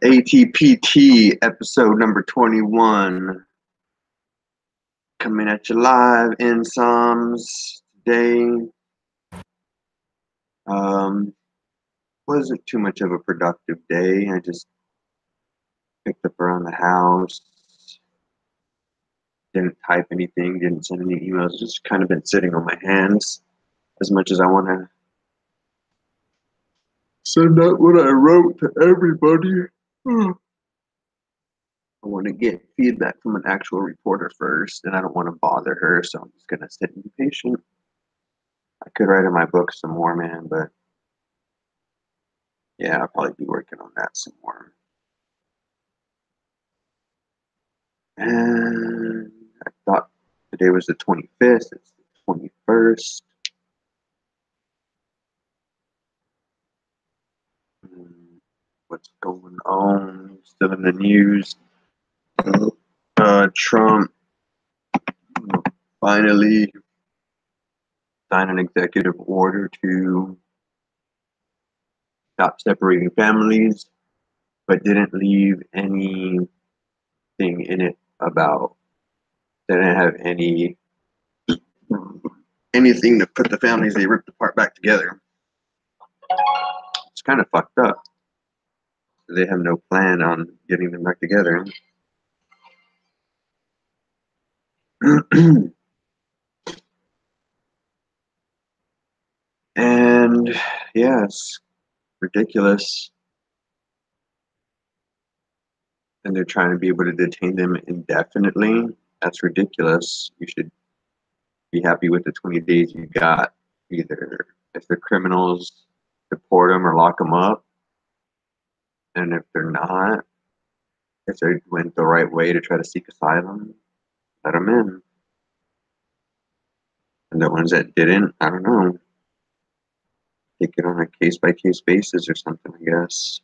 Atpt episode number 21 coming at you live in Psalms today. Wasn't too much of a productive day. I just picked up around the house, didn't type anything, didn't send any emails, just kind of been sitting on my hands as much as I want to send out what I wrote to everybody. I want to get feedback from an actual reporter first, and I don't want to bother her, so I'm just going to sit and be patient. I could write in my book some more, man, but yeah, I'll probably be working on that some more. And I thought today was the 25th, it's the 21st. What's going on? Still in the news. Trump finally signed an executive order to stop separating families, but didn't leave anything in it about, didn't have anything to put the families they ripped apart back together. It's kind of fucked up. They have no plan on getting them back together. And yeah, it's ridiculous. And they're trying to be able to detain them indefinitely. That's ridiculous. You should be happy with the 20 days you got. Either if they're criminals, deport them or lock them up. And if they're not, if they went the right way to try to seek asylum, let them in. And the ones that didn't, I don't know. Take it on a case-by-case basis or something, I guess.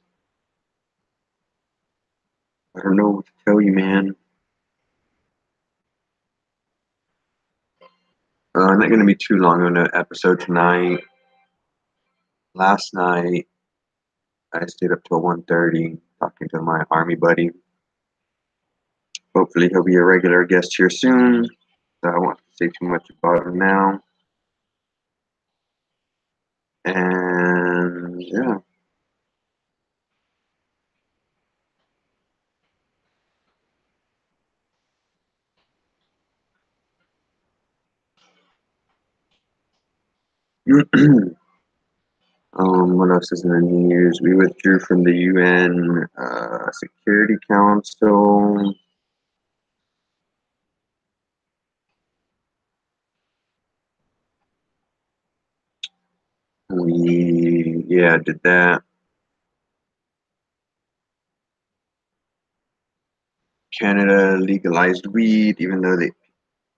I don't know what to tell you, man. I'm not going to be too long on the episode tonight. Last night, I stayed up till 1:30 talking to my army buddy. Hopefully, he'll be a regular guest here soon. So I won't say too much about him now. And yeah. What else is in the news? We withdrew from the UN Security Council. We did that. Canada legalized weed, even though they,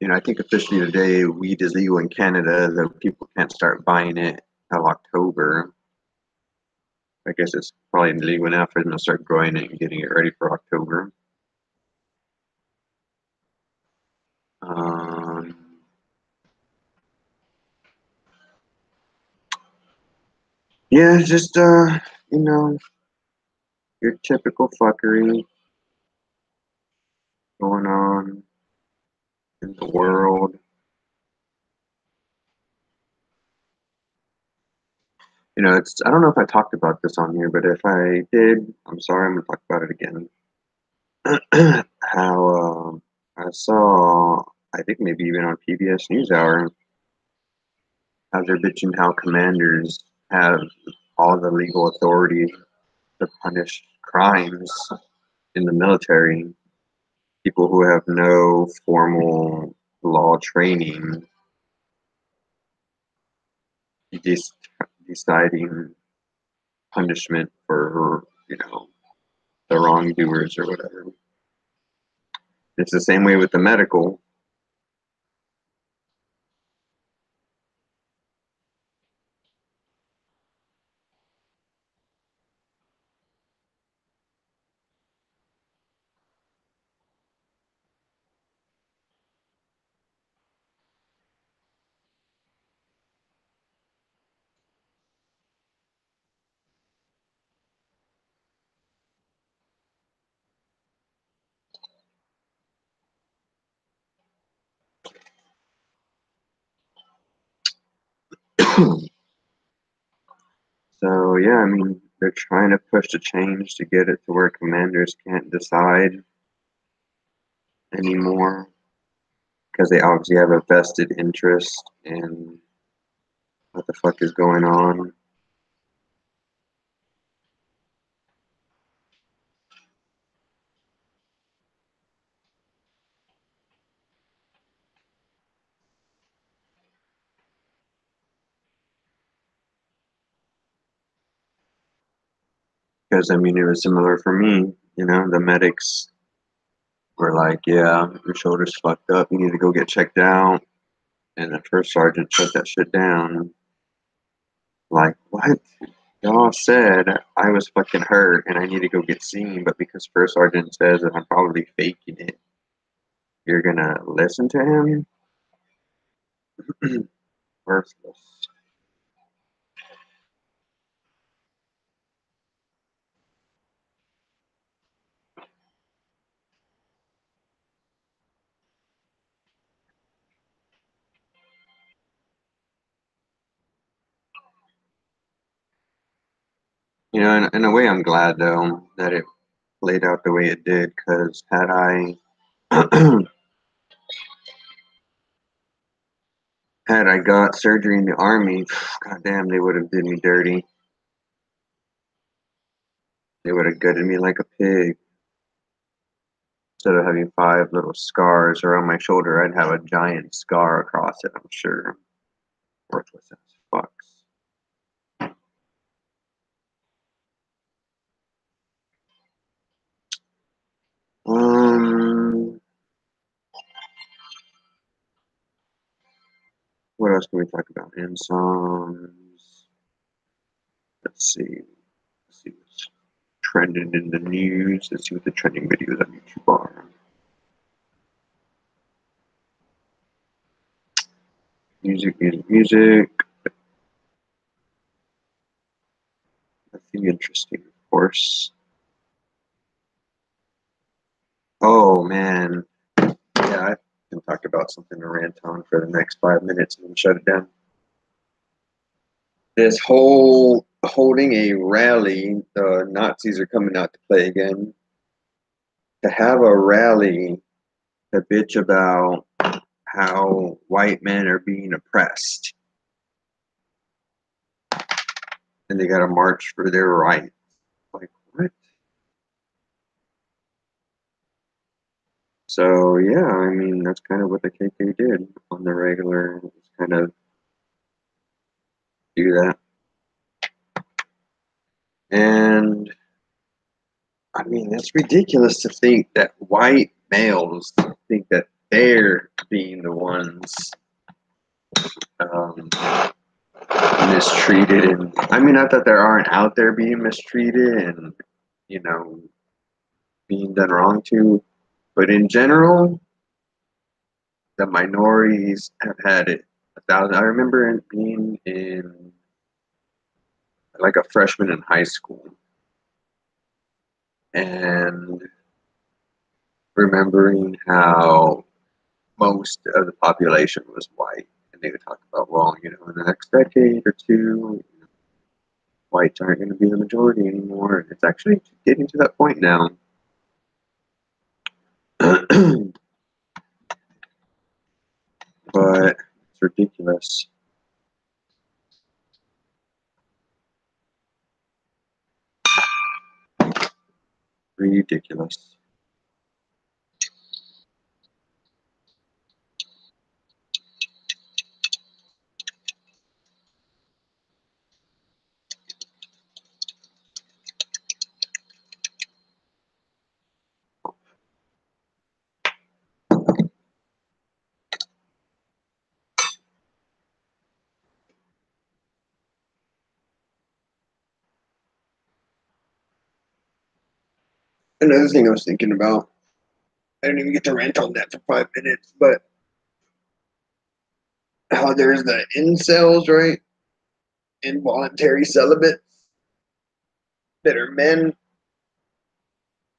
I think officially today weed is legal in Canada, though people can't start buying it till October. I guess it's probably legal enough for them to start growing it and getting it ready for October. Yeah, just your typical fuckery going on in the world. It's, I don't know if I talked about this on here, but if I did, I'm sorry, I'm gonna talk about it again. How I saw, I think maybe even on PBS NewsHour, how they're bitching how commanders have all the legal authority to punish crimes in the military. People who have no formal law training deciding punishment for, the wrongdoers or whatever. It's the same way with the medical. So yeah, I mean, they're trying to push the change to get it to where commanders can't decide anymore because they obviously have a vested interest in what the fuck is going on. Because I mean, it was similar for me. You know, the medics were like, "Yeah, your shoulder's fucked up. You need to go get checked out." And the first sergeant shut that shit down. Like, what? Y'all said I was fucking hurt and I need to go get seen, but because first sergeant says that I'm probably faking it, you're gonna listen to him? Worthless. You know, in a way, I'm glad though that it played out the way it did, because had I had I got surgery in the army, goddamn, they would have did me dirty. They would have gutted me like a pig. Instead of having five little scars around my shoulder, I'd have a giant scar across it, I'm sure. Worthless as fucks. Um, what else can we talk about? In some, let's see. Let's see what's trending in the news. Let's see what the trending videos on YouTube are. Music, music, music. Nothing interesting, of course. Oh man, yeah, I can talk about something to rant on for the next 5 minutes and then shut it down. This whole holding a rally, the Nazis are coming out to play again. To have a rally to bitch about how white men are being oppressed and they got to march for their rights. Like, what? So, yeah, I mean, that's kind of what the KK did on the regular, just kind of do that. And I mean, it's ridiculous to think that white males think that they're being the ones um, mistreated. And I mean, not that there aren't out there being mistreated and, you know, being done wrong to, but in general, the minorities have had it 1,000. I remember being in like a freshman in high school and remembering how most of the population was white. And they would talk about, well, you know, in the next decade or two, whites aren't going to be the majority anymore. It's actually getting to that point now. But it's ridiculous. Ridiculous. Another thing I was thinking about, I didn't even get to rant on that for 5 minutes, but how there's the incels, right? Involuntary celibates that are men.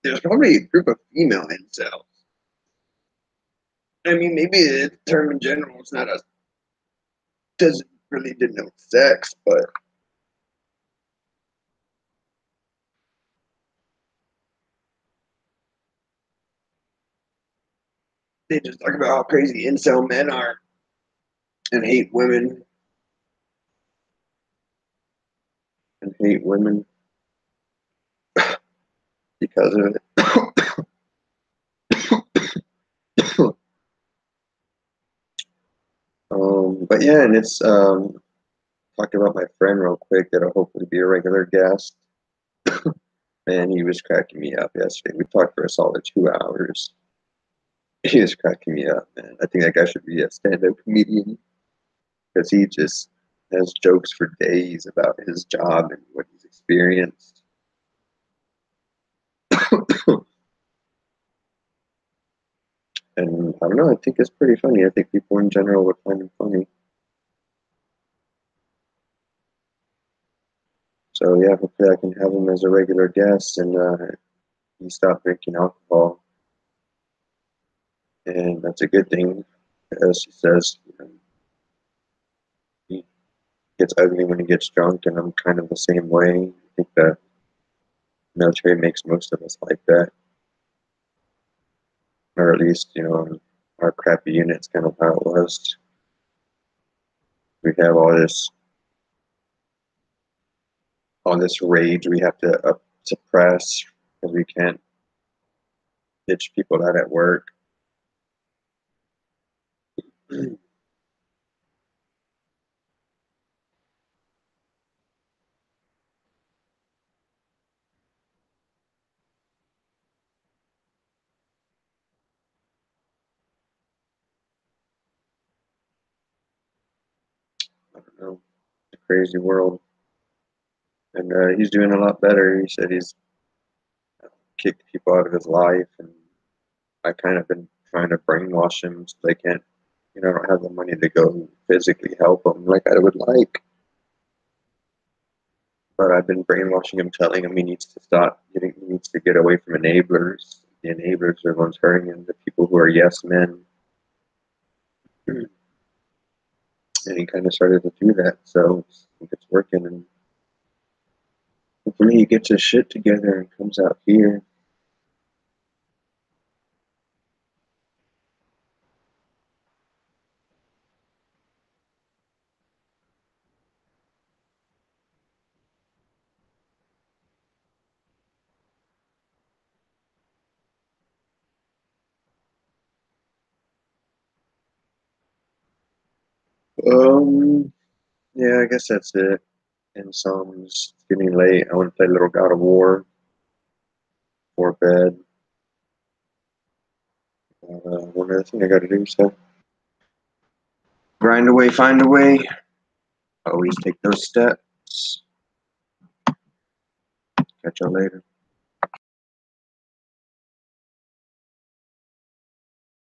There's probably a group of female incels. I mean, maybe the term in general is not a doesn't really denote sex, but they just talk about how crazy incel men are and hate women and hate women because of it. But yeah, and it's talking about my friend real quick that'll hopefully be a regular guest. Man, he was cracking me up yesterday. We talked for a solid 2 hours. He was cracking me up, man. I think that guy should be a stand-up comedian because he just has jokes for days about his job and what he's experienced. And I don't know, I think it's pretty funny. I think people in general would find him funny. So yeah, hopefully I can have him as a regular guest and he stopped drinking alcohol. And that's a good thing, as he says, you know, he gets ugly when he gets drunk, and I'm kind of the same way. I think the military makes most of us like that, or at least, you know, our crappy unit's kind of how it was. We have all this rage we have to suppress because we can't ditch people out at work. I don't know, it's a crazy world, and he's doing a lot better. He said he's kicked people out of his life, and I kind of been trying to brainwash him so they can't, you know, I don't have the money to go physically help him like I would like. But I've been brainwashing him, telling him he needs to stop getting, he needs to get away from enablers. The enablers are the ones hurting him, the people who are yes men. And he kind of started to do that, so I think it's working. And hopefully he gets his shit together and comes out here. Um, yeah, I guess that's it. And it's getting late. I want to play a little God of War before bed. One other thing I got to do, so grind away, find a way. Always take those steps. Catch you later.